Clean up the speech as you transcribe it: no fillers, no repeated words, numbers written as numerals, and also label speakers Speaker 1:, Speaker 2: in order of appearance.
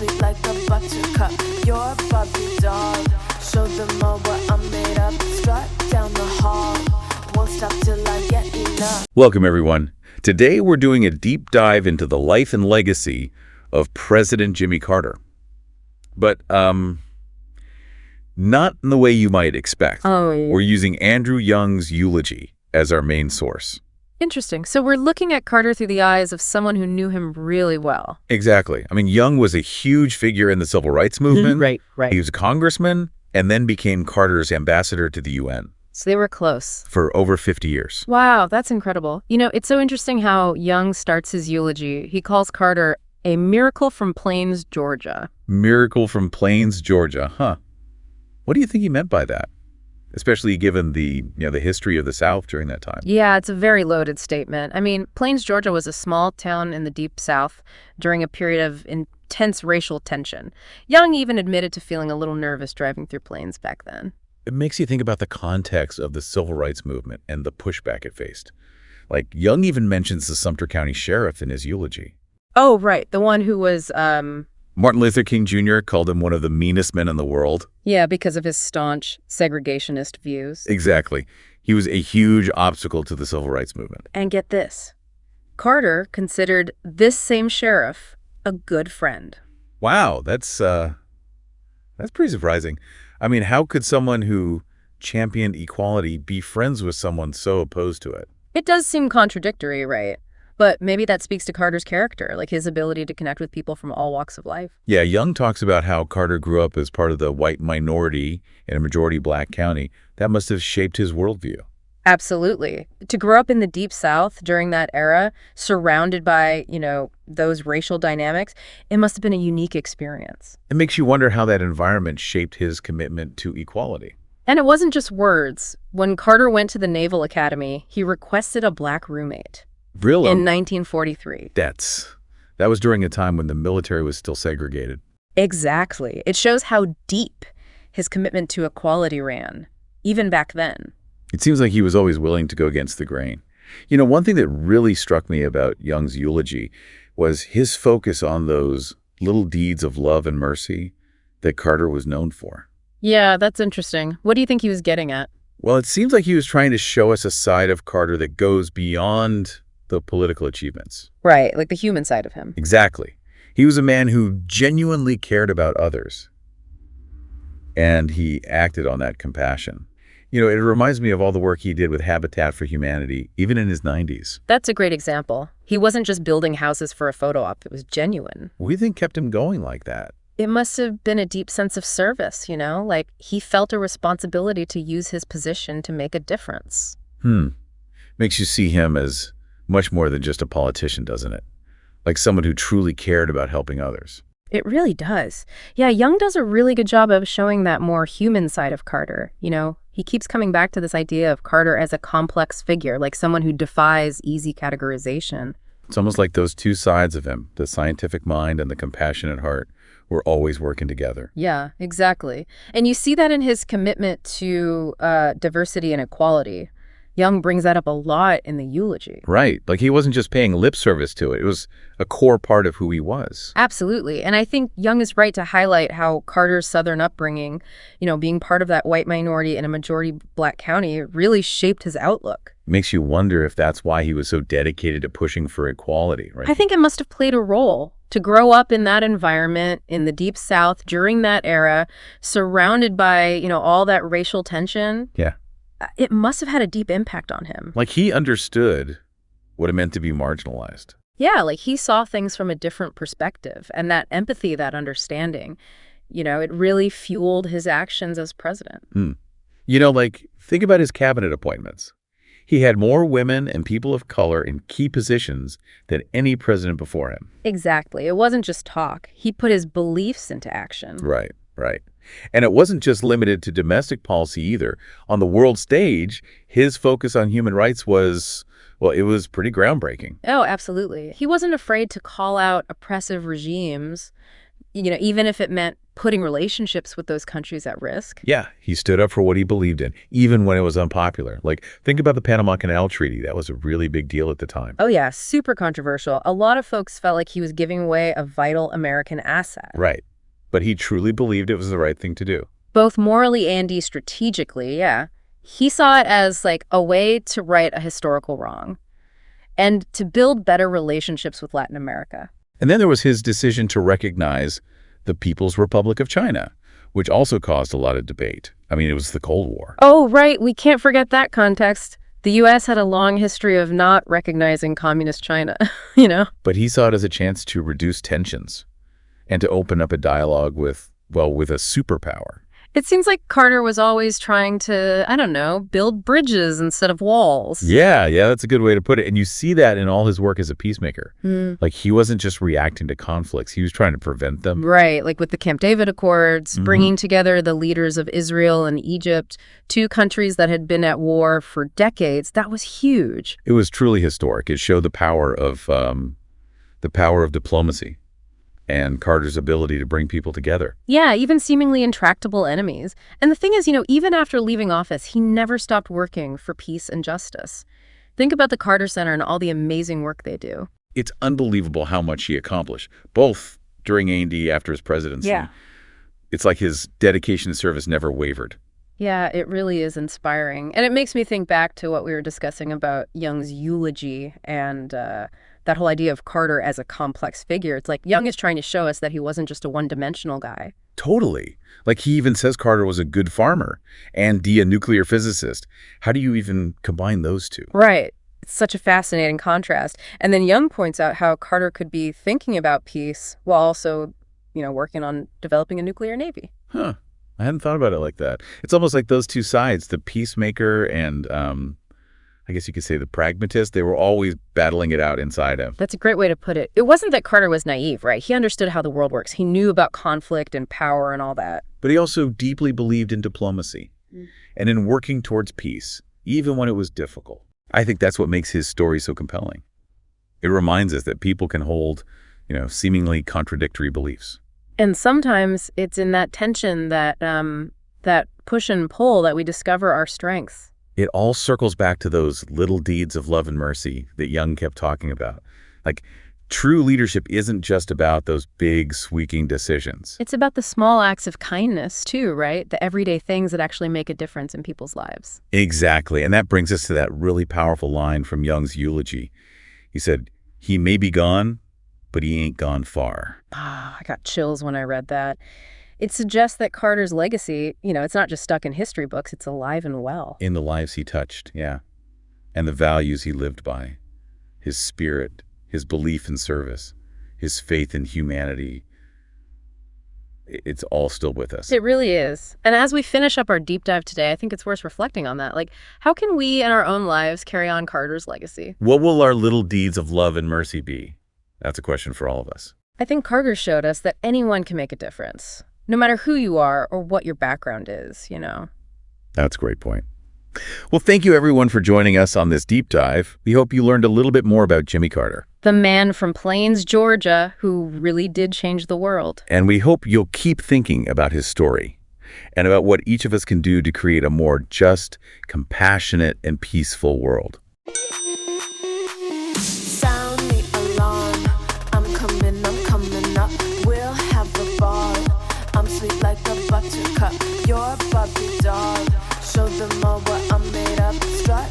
Speaker 1: sweet like a buttercup. You're a Barbie doll. Show them all what I'm made of. Strut down the hall. Won't stop till I get enough.
Speaker 2: Welcome, everyone. Today, we're doing a deep dive into the life and legacy of President Jimmy Carter. But, not in the way you might expect.
Speaker 3: Oh, yeah.
Speaker 2: We're using Andrew Young's eulogy as our main source.
Speaker 3: Interesting. So we're looking at Carter through the eyes of someone who knew him really well.
Speaker 2: Exactly. I mean, Young was a huge figure in the civil rights movement.
Speaker 3: Right.
Speaker 2: He was a congressman and then became Carter's ambassador to the UN
Speaker 3: So they were close.
Speaker 2: for over 50 years.
Speaker 3: Wow, that's incredible. You know, it's so interesting how Young starts his eulogy. He calls Carter a miracle from Plains, Georgia.
Speaker 2: Miracle from Plains, Georgia. Huh. What do you think he meant by that? Especially given the history of the South during that time.
Speaker 3: Yeah, it's a very loaded statement. I mean, Plains, Georgia was a small town in the deep South during a period of intense racial tension. Young even admitted to feeling a little nervous driving through Plains back then.
Speaker 2: It makes you think about the context of the civil rights movement and the pushback it faced. Like, Young even mentions the Sumter County Sheriff in his eulogy.
Speaker 3: Oh, right. The one who was,
Speaker 2: Martin Luther King Jr. called him one of the meanest men in the world.
Speaker 3: yeah, because of his staunch segregationist views.
Speaker 2: Exactly. He was a huge obstacle to the civil rights movement.
Speaker 3: And get this, Carter considered this same sheriff a good friend.
Speaker 2: Wow, that's pretty surprising. I mean, how could someone who championed equality be friends with someone so opposed to it?
Speaker 3: It does seem contradictory, right? But maybe that speaks to Carter's character, like his ability to connect with people from all walks of life.
Speaker 2: Yeah, Young talks about how Carter grew up as part of the white minority in a majority black county. That must have shaped his worldview.
Speaker 3: Absolutely. To grow up in the Deep South during that era, surrounded by, those racial dynamics, it must have been a unique experience.
Speaker 2: It makes you wonder how that environment shaped his commitment to equality.
Speaker 3: And it wasn't just words. When Carter went to the Naval Academy, he requested a black roommate.
Speaker 2: Really?
Speaker 3: In 1943.
Speaker 2: That was during a time when the military was still segregated.
Speaker 3: Exactly. It shows how deep his commitment to equality ran, even back then.
Speaker 2: It seems like he was always willing to go against the grain. You know, one thing that really struck me about Young's eulogy was his focus on those little deeds of love and mercy that Carter was known for.
Speaker 3: Yeah, that's interesting. What do you think he was getting at?
Speaker 2: Well, it seems like he was trying to show us a side of Carter that goes beyond the political achievements.
Speaker 3: Right, like the human side of him.
Speaker 2: Exactly. He was a man who genuinely cared about others, and he acted on that compassion. You know, it reminds me of all the work he did with Habitat for Humanity, even in his 90s.
Speaker 3: That's a great example. He wasn't just building houses for a photo op. It was genuine.
Speaker 2: What do you think kept him going like that?
Speaker 3: It must have been a deep sense of service, like he felt a responsibility to use his position to make a difference.
Speaker 2: Makes you see him as much more than just a politician, doesn't it? Like someone who truly cared about helping others.
Speaker 3: It really does. Yeah, Young does a really good job of showing that more human side of Carter. He keeps coming back to this idea of Carter as a complex figure, like someone who defies easy categorization.
Speaker 2: It's almost like those two sides of him, the scientific mind and the compassionate heart, were always working together.
Speaker 3: Yeah, exactly. And you see that in his commitment to diversity and equality. Young brings that up a lot in the eulogy.
Speaker 2: Right. Like he wasn't just paying lip service to it. It was a core part of who he was.
Speaker 3: Absolutely. And I think Young is right to highlight how Carter's Southern upbringing, being part of that white minority in a majority black county, really shaped his outlook.
Speaker 2: Makes you wonder if that's why he was so dedicated to pushing for equality, right?
Speaker 3: I think it must have played a role. To grow up in that environment in the Deep South during that era, surrounded by, all that racial tension.
Speaker 2: Yeah.
Speaker 3: It must have had a deep impact on him.
Speaker 2: Like he understood what it meant to be marginalized.
Speaker 3: Yeah, like he saw things from a different perspective. And that empathy, that understanding, it really fueled his actions as president.
Speaker 2: Think about his cabinet appointments. He had more women and people of color in key positions than any president before him.
Speaker 3: Exactly. It wasn't just talk. He put his beliefs into action.
Speaker 2: Right. And it wasn't just limited to domestic policy either. On the world stage, his focus on human rights was pretty groundbreaking.
Speaker 3: Oh, absolutely. He wasn't afraid to call out oppressive regimes, even if it meant putting relationships with those countries at risk.
Speaker 2: Yeah, he stood up for what he believed in, even when it was unpopular. Like, think about the Panama Canal Treaty. That was a really big deal at the time.
Speaker 3: Oh yeah, super controversial. A lot of folks felt like he was giving away a vital American asset.
Speaker 2: Right. But he truly believed it was the right thing to do.
Speaker 3: Both morally and strategically, yeah. He saw it as like a way to right a historical wrong and to build better relationships with Latin America.
Speaker 2: And then there was his decision to recognize the People's Republic of China, which also caused a lot of debate. I mean, it was the Cold War.
Speaker 3: Oh, right. We can't forget that context. The U.S. had a long history of not recognizing communist China, you know?
Speaker 2: But he saw it as a chance to reduce tensions and to open up a dialogue with a superpower.
Speaker 3: It seems like Carter was always trying to, I don't know, build bridges instead of walls.
Speaker 2: Yeah, that's a good way to put it. And you see that in all his work as a peacemaker. Like, he wasn't just reacting to conflicts. He was trying to prevent them.
Speaker 3: Right, like with the Camp David Accords, bringing together the leaders of Israel and Egypt, two countries that had been at war for decades. That was huge.
Speaker 2: It was truly historic. It showed the power of diplomacy and Carter's ability to bring people together.
Speaker 3: Yeah, even seemingly intractable enemies. And the thing is, even after leaving office, he never stopped working for peace and justice. Think about the Carter Center and all the amazing work they do.
Speaker 2: It's unbelievable how much he accomplished, both during A&D after his presidency.
Speaker 3: Yeah.
Speaker 2: It's like his dedication to service never wavered.
Speaker 3: Yeah, it really is inspiring. And it makes me think back to what we were discussing about Jung's eulogy and that whole idea of Carter as a complex figure. It's like Jung is trying to show us that he wasn't just a one-dimensional guy.
Speaker 2: Totally. Like, he even says Carter was a good farmer and a nuclear physicist. How do you even combine those two?
Speaker 3: Right. It's such a fascinating contrast. And then Jung points out how Carter could be thinking about peace while also, working on developing a nuclear navy.
Speaker 2: Huh. I hadn't thought about it like that. It's almost like those two sides, the peacemaker and I guess you could say the pragmatist, they were always battling it out inside him.
Speaker 3: That's a great way to put it. It wasn't that Carter was naive, right? He understood how the world works. He knew about conflict and power and all that.
Speaker 2: But he also deeply believed in diplomacy and in working towards peace, even when it was difficult. I think that's what makes his story so compelling. It reminds us that people can hold, seemingly contradictory beliefs.
Speaker 3: And sometimes it's in that tension that that push and pull that we discover our strengths.
Speaker 2: It all circles back to those little deeds of love and mercy that Jung kept talking about. Like, true leadership isn't just about those big, sweeping decisions.
Speaker 3: It's about the small acts of kindness, too, right? The everyday things that actually make a difference in people's lives.
Speaker 2: Exactly. And that brings us to that really powerful line from Jung's eulogy. He said, "He may be gone, but he ain't gone far."
Speaker 3: I got chills when I read that. It suggests that Carter's legacy, it's not just stuck in history books, it's alive and well.
Speaker 2: In the lives he touched, yeah. And the values he lived by. His spirit, his belief in service, his faith in humanity. It's all still with us.
Speaker 3: It really is. And as we finish up our deep dive today, I think it's worth reflecting on that. Like, how can we in our own lives carry on Carter's legacy?
Speaker 2: What will our little deeds of love and mercy be? That's a question for all of us.
Speaker 3: I think Carter showed us that anyone can make a difference. No matter who you are or what your background is,
Speaker 2: That's a great point. Well, thank you everyone for joining us on this deep dive. We hope you learned a little bit more about Jimmy Carter.
Speaker 3: The man from Plains, Georgia, who really did change the world.
Speaker 2: And we hope you'll keep thinking about his story and about what each of us can do to create a more just, compassionate, and peaceful world.
Speaker 1: Sound the alarm. I'm coming up. We'll have a ball. I'm sweet like a buttercup. You're a Barbie doll. Show them all what I'm made of. Strut